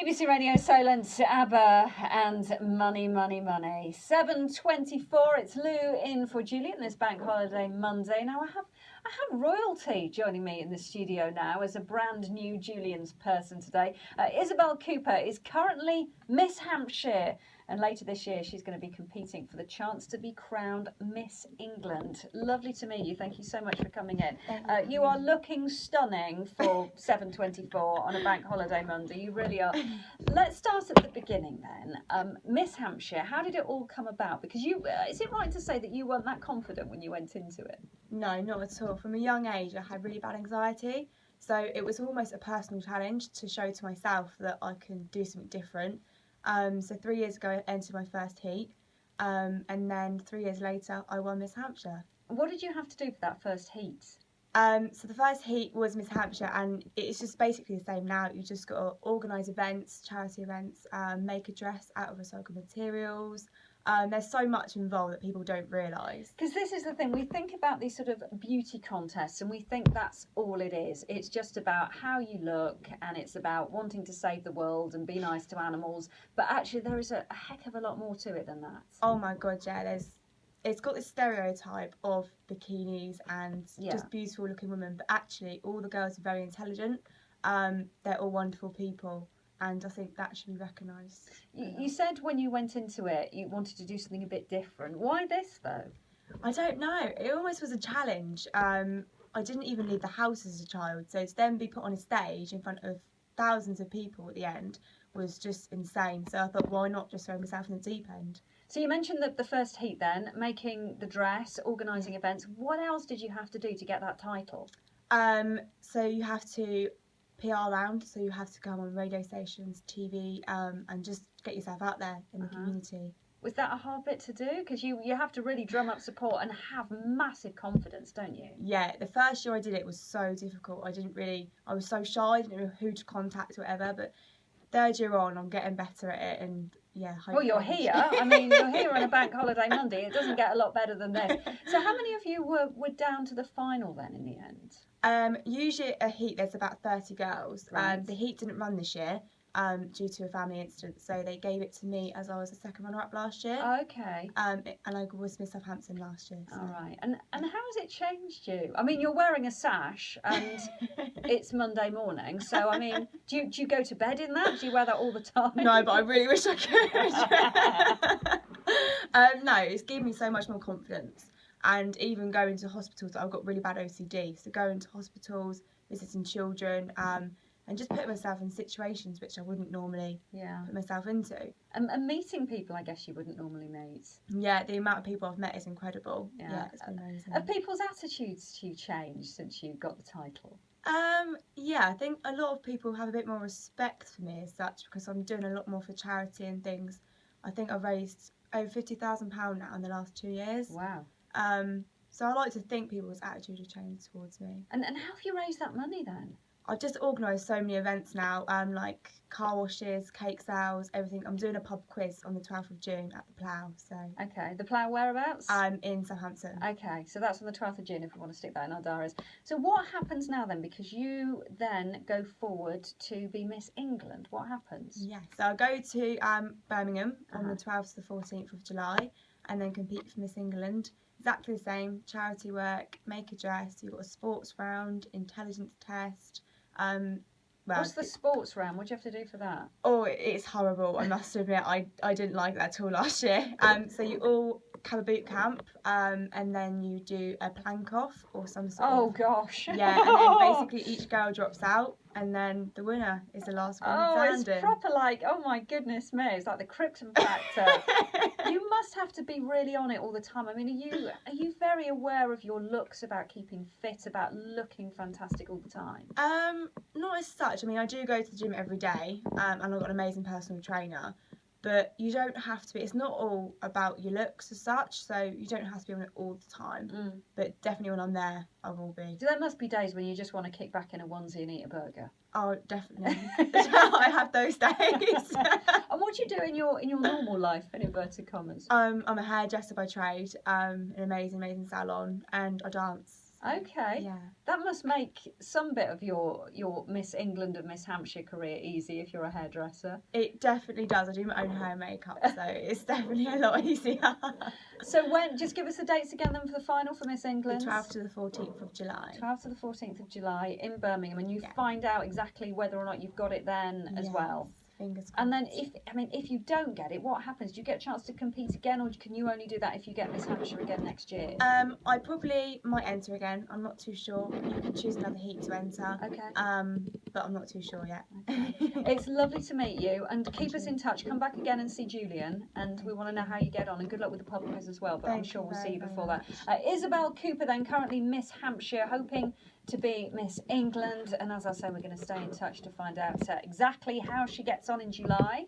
BBC Radio Solent, ABBA and Money, Money, Money. 7:24, it's Lou in for Julian this Bank Holiday Monday. Now I have royalty joining me in the studio now as a brand new Julian's person today. Isabel Cooper is currently Miss Hampshire, and later this year she's going to be competing for the chance to be crowned Miss England. Lovely to meet you. Thank you so much for coming in. You are looking stunning for 7:24 on a Bank Holiday Monday. You really are. Let's start at the beginning then. Miss Hampshire, how did it all come about? Because you, is it right to say that you weren't that confident when you went into it? No, not at all. From a young age, I had really bad anxiety. So it was almost a personal challenge to show to myself that I can do something different. So 3 years ago, I entered my first heat. And then 3 years later, I won Miss Hampshire. What did you have to do for that first heat? So the first heat was Miss Hampshire, and it's just basically the same now. You just got to organise events, charity events, make a dress out of recycled materials. There's so much involved that people don't realise. Because this is the thing, we think about these sort of beauty contests and we think that's all it is. It's just about how you look and it's about wanting to save the world and be nice to animals. But actually there is a heck of a lot more to it than that. Oh my God, yeah. It's got this stereotype of bikinis and just beautiful looking women. But actually all the girls are very intelligent. They're all wonderful people. And I think that should be recognised. You said when you went into it, you wanted to do something a bit different. Why this, though? I don't know. It almost was a challenge. I didn't even leave the house as a child. So to then be put on a stage in front of thousands of people at the end was just insane. So I thought, why not just throw myself in the deep end? So you mentioned the first heat then, making the dress, organising events. What else did you have to do to get that title? So you have to PR around, so you have to go on radio stations, TV, and just get yourself out there in the community. Was that a hard bit to do? Because you have to really drum up support and have massive confidence, don't you? Yeah, the first year I did it was so difficult. I was so shy, I didn't know who to contact or whatever, but third year on, I'm getting better at it, and yeah. Well, you're here. I mean, you're here on a Bank Holiday Monday. It doesn't get a lot better than this. So how many of you were down to the final then in the end? Usually a heat there's about 30 girls. Right. The heat didn't run this year due to a family incident, so they gave it to me as I was the second runner-up last year. Okay. And I was Miss Southampton last year. So. All right. And how has it changed you? I mean, you're wearing a sash and it's Monday morning, so I mean, do you go to bed in that? Do you wear that all the time? No, but I really wish I could. No, it's given me so much more confidence. And even going to hospitals, I've got really bad OCD. So going to hospitals, visiting children, and just putting myself in situations which I wouldn't normally put myself into. And meeting people I guess you wouldn't normally meet. Yeah, the amount of people I've met is incredible. Yeah, it's been amazing. Have people's attitudes to you changed since you got the title? Yeah, I think a lot of people have a bit more respect for me as such because I'm doing a lot more for charity and things. I think I've raised over £50,000 now in the last 2 years. Wow. So I like to think people's attitude have changed towards me. And how have you raised that money then? I've just organised so many events now, like car washes, cake sales, everything. I'm doing a pub quiz on the 12th of June at the Plough. So. Okay, the Plough whereabouts? In Southampton. Okay, so that's on the 12th of June if we want to stick that in our diaries. So what happens now then? Because you then go forward to be Miss England. What happens? Yes, so I go to Birmingham on the 12th to the 14th of July and then compete for Miss England. Exactly the same, charity work, make a dress, you've got a sports round, intelligence test. What's the sports round? What do you have to do for that? Oh, it's horrible, I must admit. I didn't like that at all last year. So you all have a boot camp and then you do a plank off or some sort of... Oh, gosh. Yeah, and then basically each girl drops out and then the winner is the last one standing. It's proper like, oh my goodness me, it's like the Krypton factor. You must have to be really on it all the time. I mean, are you very aware of your looks, about keeping fit, about looking fantastic all the time? Not as such. I mean, I do go to the gym every day and I've got an amazing personal trainer. But you don't have to be, it's not all about your looks as such, so you don't have to be on it all the time. But definitely when I'm there, I will be. So there must be days when you just want to kick back in a onesie and eat a burger. Oh, definitely. I have those days. And what do you do in your normal life, in inverted commas? I'm a hairdresser by trade, an amazing salon, and I dance. Okay. Yeah. That must make some bit of your Miss England and Miss Hampshire career easy if you're a hairdresser. It definitely does. I do my own hair and makeup, so it's definitely a lot easier. So when, just give us the dates again then for the final for Miss England. The 12th to the 14th of July. 12th to the 14th of July in Birmingham, and you Yeah. find out exactly whether or not you've got it then as well. Fingers crossed. And then if you don't get it, what happens? Do you get a chance to compete again, or can you only do that if you get Miss Hampshire again next year? I probably might enter again. I'm not too sure. You can choose another heat to enter. Okay. But I'm not too sure yet. It's lovely to meet you, and keep us in touch. Come back again and see Julian, and we want to know how you get on, and good luck with the pub quiz as well, but I'm sure we'll see you before that. Isabel Cooper then, currently Miss Hampshire, hoping to be Miss England, and as I say, we're going to stay in touch to find out exactly how she gets on in July.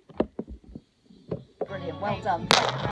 Brilliant, well done.